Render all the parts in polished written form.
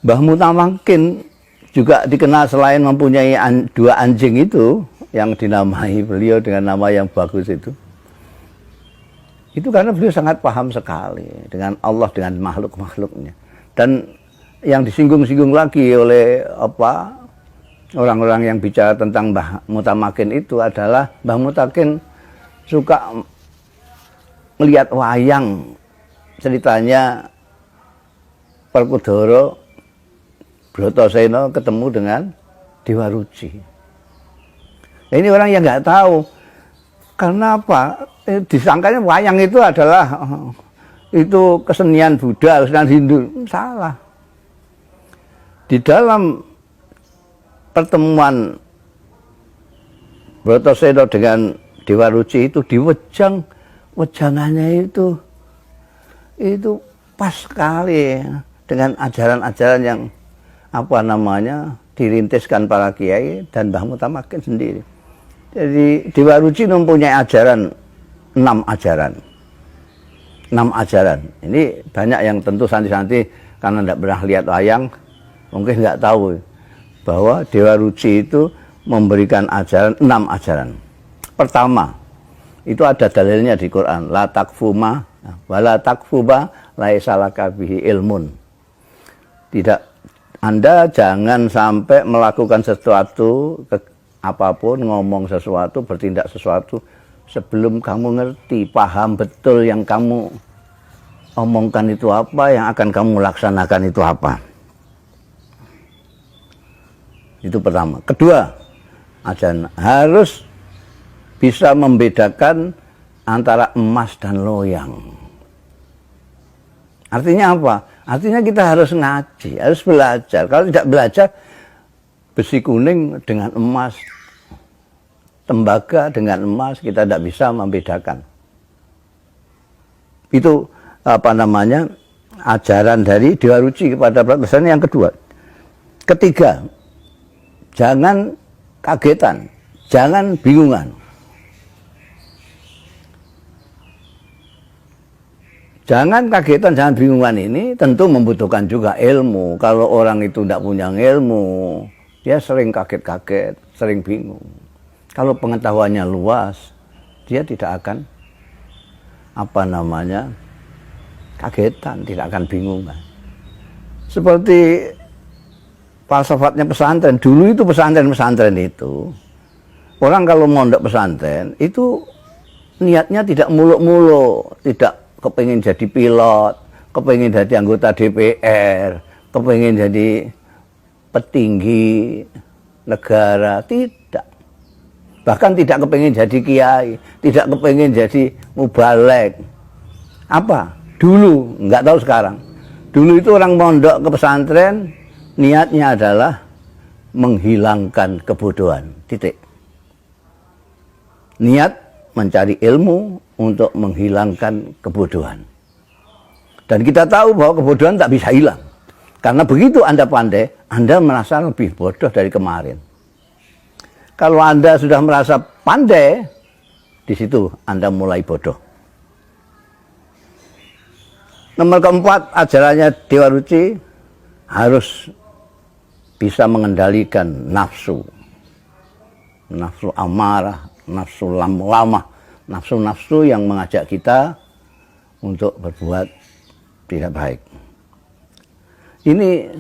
Mbah Mutamakin juga dikenal selain mempunyai dua anjing itu yang dinamai beliau dengan nama yang bagus itu karena beliau sangat paham sekali dengan Allah, dengan makhluk-makhluknya. Dan yang disinggung-singgung lagi oleh orang-orang yang bicara tentang Mbah Mutamakin itu adalah Mbah Mutamakin suka melihat wayang, ceritanya Perkudara Bratasena ketemu dengan Dewa Ruci. Nah, ini orang yang nggak tahu. Karena apa? Disangkanya wayang itu adalah itu kesenian Buddha, kesenian Hindu. Salah. Di dalam pertemuan Bratasena dengan Dewa Ruci itu di wejangannya itu pas sekali dengan ajaran-ajaran yang dirintiskan para kiai dan Mbah Mutamakin sendiri. Jadi Dewa Ruci mempunyai ajaran 6 ajaran. Ini banyak yang tentu santri-santri karena tidak pernah lihat wayang mungkin nggak tahu bahwa Dewa Ruci itu memberikan ajaran 6 ajaran. Pertama, itu ada dalilnya di Quran, la takfuma wala takfuba laisa laka bihi ilmun. Tidak, Anda jangan sampai melakukan sesuatu apapun, ngomong sesuatu, bertindak sesuatu sebelum kamu ngerti, paham betul yang kamu omongkan itu apa, yang akan kamu laksanakan itu apa. Itu pertama. Kedua, ajaran harus bisa membedakan antara emas dan loyang. Artinya apa? Artinya kita harus ngaji, harus belajar. Kalau tidak belajar, besi kuning dengan emas, tembaga dengan emas, kita tidak bisa membedakan. Itu ajaran dari Dewa Ruci kepada Bratasena yang kedua. Ketiga, jangan kagetan, jangan bingungan. Jangan kagetan, jangan bingungan ini tentu membutuhkan juga ilmu. Kalau orang itu tidak punya ilmu, dia sering kaget-kaget, sering bingung. Kalau pengetahuannya luas, dia tidak akan kagetan, tidak akan bingungan. Seperti falsafatnya pesantren. Dulu itu pesantren itu, orang kalau mondok pesantren itu niatnya tidak muluk-muluk, tidak kepingin jadi pilot, kepingin jadi anggota DPR, kepingin jadi petinggi negara, tidak. Bahkan tidak kepingin jadi kiai, tidak kepingin jadi mubalek. Apa? Dulu, nggak tahu sekarang. Dulu itu orang mondok ke pesantren, niatnya adalah menghilangkan kebodohan, titik. Niat mencari ilmu untuk menghilangkan kebodohan. Dan kita tahu bahwa kebodohan tak bisa hilang. Karena begitu Anda pandai, Anda merasa lebih bodoh dari kemarin. Kalau Anda sudah merasa pandai, di situ Anda mulai bodoh. Nomor keempat, ajarannya Dewa Ruci harus bisa mengendalikan nafsu. Nafsu amarah, nafsu lamah. Nafsu-nafsu yang mengajak kita untuk berbuat tidak baik. Ini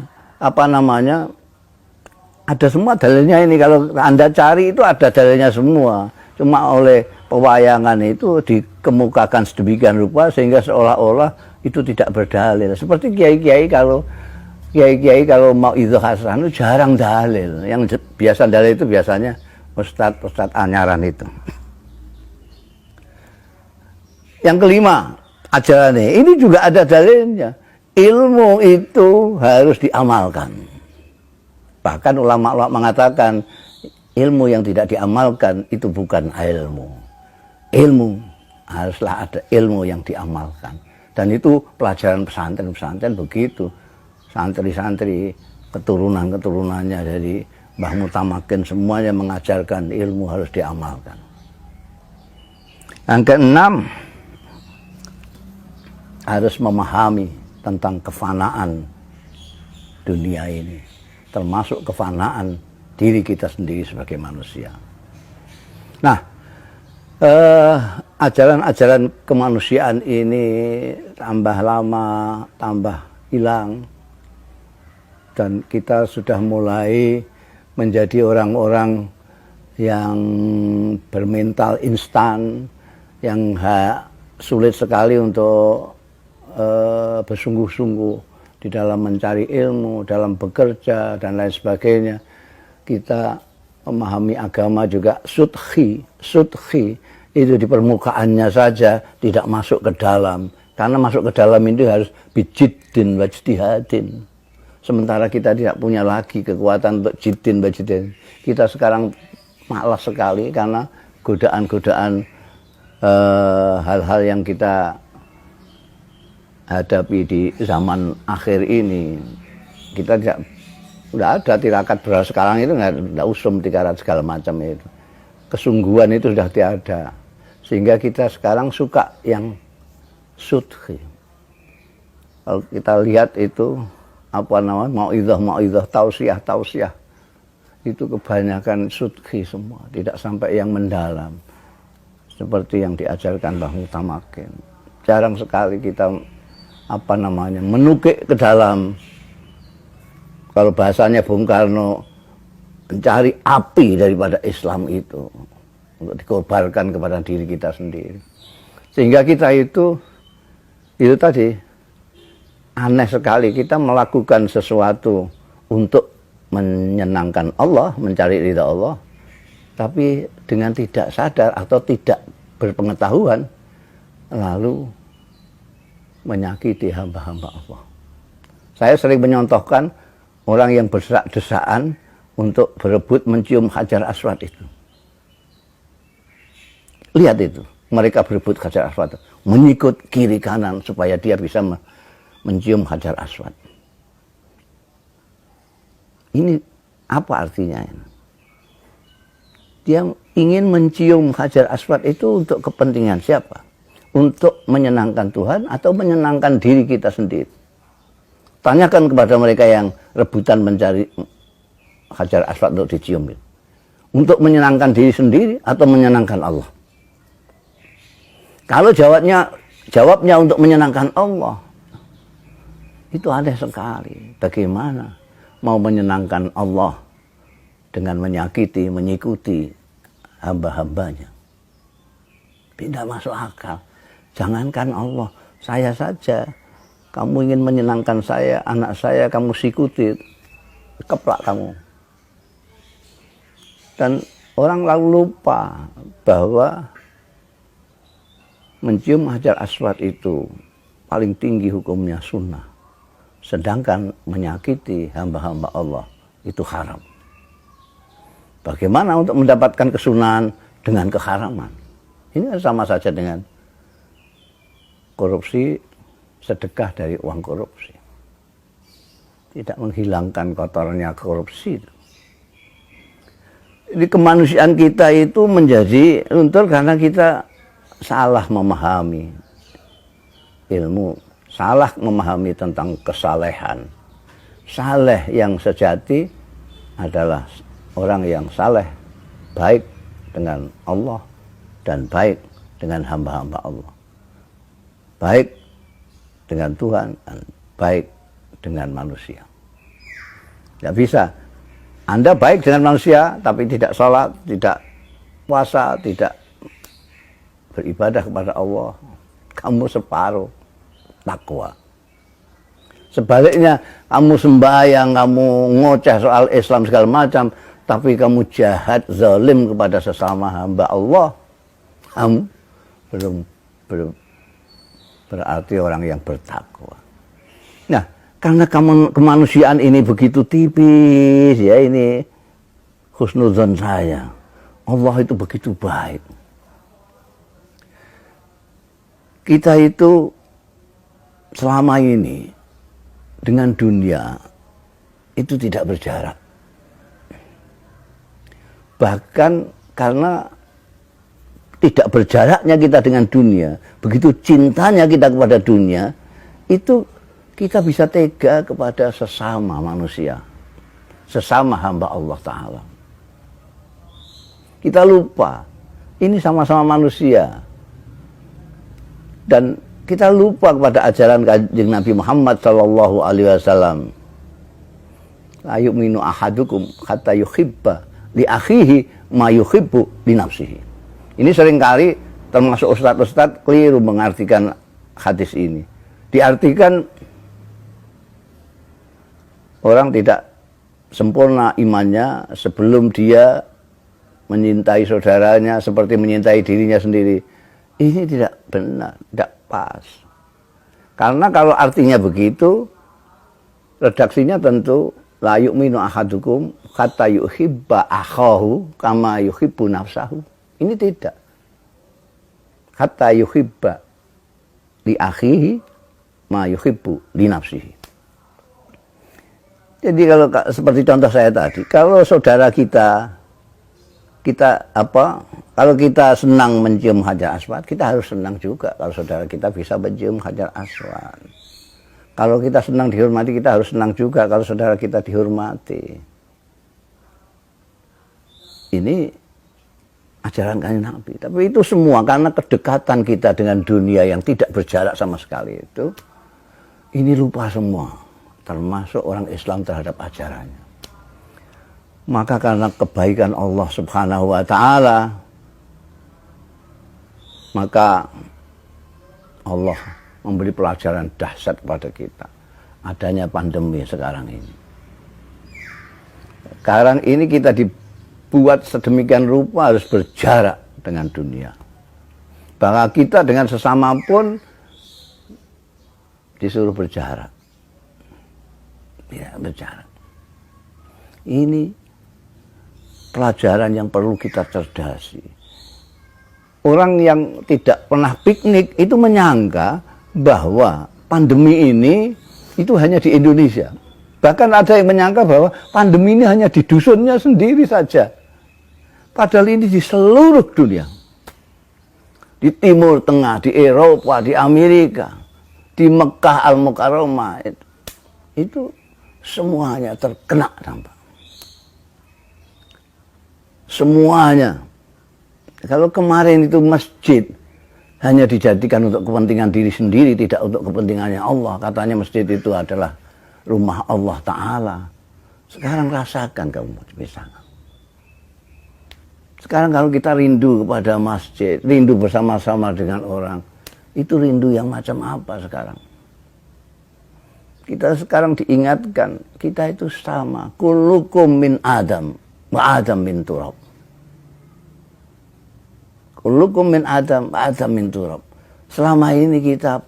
ada semua dalilnya ini. Kalau Anda cari itu ada dalilnya semua. Cuma oleh pewayangan itu dikemukakan sedemikian rupa sehingga seolah-olah itu tidak berdalil. Seperti kiai-kiai kalau mau idhah hasan itu jarang dalil. Yang biasa dalil itu biasanya ustadz anyaran itu. Yang kelima, ajarannya ini juga ada dalilnya. Ilmu itu harus diamalkan. Bahkan ulama-ulama mengatakan ilmu yang tidak diamalkan itu bukan ilmu. Ilmu haruslah ada ilmu yang diamalkan. Dan itu pelajaran pesantren begitu. Santri-santri, keturunan-keturunannya dari Mbah Mutamakin semuanya mengajarkan ilmu harus diamalkan. Yang keenam, harus memahami tentang kefanaan dunia ini, termasuk kefanaan diri kita sendiri sebagai manusia. Nah, ajaran-ajaran kemanusiaan ini tambah lama, tambah hilang, dan kita sudah mulai menjadi orang-orang yang bermental instan, yang sulit sekali untuk bersungguh-sungguh di dalam mencari ilmu, dalam bekerja, dan lain sebagainya. Kita memahami agama juga sudhi itu di permukaannya saja, tidak masuk ke dalam. Karena masuk ke dalam itu harus bijiddin wajtihadin. Sementara kita tidak punya lagi kekuatan untuk jiddin wajtihadin. Kita sekarang malas sekali karena godaan-godaan hal-hal yang kita hadapi di zaman akhir ini. Kita tidak ada tirakat beras sekarang itu, nggak usum tirakat segala macam itu. Kesungguhan itu sudah tiada, sehingga kita sekarang suka yang sudhi. Kalau kita lihat itu apa namanya, mau'idhah, tausiah itu kebanyakan sudhi semua, tidak sampai yang mendalam seperti yang diajarkan Mbah Mutamakin. Jarang sekali kita apa namanya menukik ke dalam. Kalau bahasanya Bung Karno, mencari api daripada Islam itu untuk dikorbankan kepada diri kita sendiri, sehingga kita itu tadi aneh sekali. Kita melakukan sesuatu untuk menyenangkan Allah, mencari ridha Allah, tapi dengan tidak sadar atau tidak berpengetahuan lalu menyakiti hamba-hamba Allah. Saya sering menyontohkan orang yang berdesak-desakan untuk berebut mencium Hajar Aswad itu. Lihat itu, mereka berebut Hajar Aswad, menyikut kiri kanan supaya dia bisa mencium Hajar Aswad. Ini apa artinya? Dia ingin mencium Hajar Aswad itu untuk kepentingan siapa? Untuk menyenangkan Tuhan atau menyenangkan diri kita sendiri? Tanyakan kepada mereka yang rebutan mencari Hajar Aswad untuk dicium. Untuk menyenangkan diri sendiri atau menyenangkan Allah? Kalau jawabnya untuk menyenangkan Allah, itu aneh sekali. Bagaimana mau menyenangkan Allah dengan menyakiti, mengikuti hamba-hambanya? Tidak masuk akal. Jangankan Allah, saya saja. Kamu ingin menyenangkan saya, anak saya, kamu sikuti, keplak kamu. Dan orang lalu lupa bahwa mencium Hajar Aswad itu paling tinggi hukumnya sunnah. Sedangkan menyakiti hamba-hamba Allah itu haram. Bagaimana untuk mendapatkan kesunahan dengan keharaman? Ini sama saja dengan korupsi, sedekah dari uang korupsi. Tidak menghilangkan kotornya korupsi. Jadi kemanusiaan kita itu menjadi luntur karena kita salah memahami ilmu, salah memahami tentang kesalehan. Saleh yang sejati adalah orang yang saleh, baik dengan Allah dan baik dengan hamba-hamba Allah. Baik dengan Tuhan dan baik dengan manusia. Tidak bisa. Anda baik dengan manusia tapi tidak sholat, tidak puasa, tidak beribadah kepada Allah. Kamu separuh takwa. Sebaliknya, kamu sembahyang, kamu ngoceh soal Islam segala macam, tapi kamu jahat, zalim kepada sesama hamba Allah, kamu belum berarti orang yang bertakwa. Nah, karena kemanusiaan ini begitu tipis, ya ini husnudzon saya. Allah itu begitu baik. Kita itu selama ini dengan dunia itu tidak berjarak. Bahkan karena tidak berjaraknya kita dengan dunia, begitu cintanya kita kepada dunia, itu kita bisa tega kepada sesama manusia, sesama hamba Allah Ta'ala. Kita lupa, ini sama-sama manusia. Dan kita lupa kepada ajaran Kanjeng Nabi Muhammad Sallallahu Alaihi Wasallam. La yu'minu ahadukum hatta yuhibba li akhihi ma yuhibbu li nafsihi. Ini seringkali termasuk ustadz-ustadz keliru mengartikan hadis ini. Diartikan orang tidak sempurna imannya sebelum dia menyintai saudaranya seperti menyintai dirinya sendiri. Ini tidak benar, tidak pas. Karena kalau artinya begitu, redaksinya tentu la yu'minu ahadukum hatta yuhibba akhahu kama yuhibbu nafsahu. Ini tidak. Hatta yuhibba li akhihi ma yuhibbu li nafsihi. Jadi kalau seperti contoh saya tadi, kalau saudara kita kalau kita senang mencium Hajar Aswad, kita harus senang juga kalau saudara kita bisa mencium Hajar Aswad. Kalau kita senang dihormati, kita harus senang juga kalau saudara kita dihormati. Ini ajaran Kanjeng Nabi. Tapi itu semua karena kedekatan kita dengan dunia yang tidak berjarak sama sekali itu, ini lupa semua, termasuk orang Islam terhadap ajarannya. Maka karena kebaikan Allah Subhanahu wa Ta'ala, maka Allah memberi pelajaran dahsyat kepada kita. Adanya pandemi sekarang ini. Sekarang ini kita dibuat sedemikian rupa harus berjarak dengan dunia. Bahkan kita dengan sesama pun disuruh berjarak. Ya, berjarak. Ini pelajaran yang perlu kita cerdasi. Orang yang tidak pernah piknik itu menyangka bahwa pandemi ini itu hanya di Indonesia. Bahkan ada yang menyangka bahwa pandemi ini hanya di dusunnya sendiri saja. Padahal ini di seluruh dunia. Di Timur Tengah, di Eropa, di Amerika, di Mekah Al-Mukarramah itu semuanya terkena dampak. Semuanya. Kalau kemarin itu masjid hanya dijadikan untuk kepentingan diri sendiri, tidak untuk kepentingannya Allah. Katanya masjid itu adalah rumah Allah Ta'ala. Sekarang rasakan kamu bisa. Sekarang kalau kita rindu kepada masjid, rindu bersama-sama dengan orang, itu rindu yang macam apa sekarang? Kita sekarang diingatkan, kita itu sama. Kullukum min Adam wa Adam min turab. Kullukum min Adam wa Adam min turab. Selama ini kita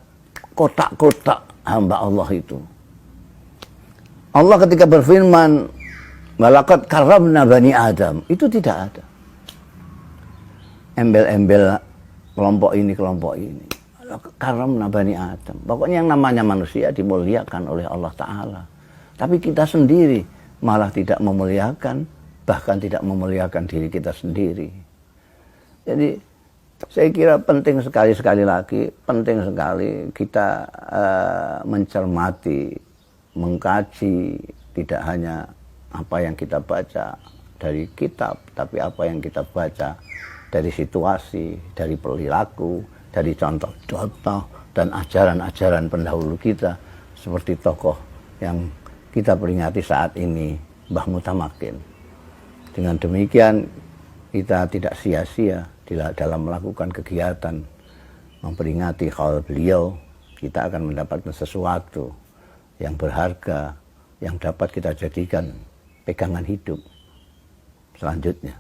kotak-kotak hamba Allah itu. Allah ketika berfirman, walaqad karramna bani Adam, itu tidak ada embel-embel kelompok ini, kelompok ini. Karramna bani Adam. Pokoknya yang namanya manusia dimuliakan oleh Allah Ta'ala. Tapi kita sendiri malah tidak memuliakan, bahkan tidak memuliakan diri kita sendiri. Jadi saya kira penting sekali lagi, penting sekali kita mencermati, mengkaji tidak hanya apa yang kita baca dari kitab, tapi apa yang kita baca dari situasi, dari perilaku, dari contoh-contoh dan ajaran-ajaran pendahulu kita seperti tokoh yang kita peringati saat ini, Mbah Mutamakin. Dengan demikian kita tidak sia-sia dalam melakukan kegiatan memperingati haul beliau. Kita akan mendapatkan sesuatu yang berharga yang dapat kita jadikan pegangan hidup selanjutnya.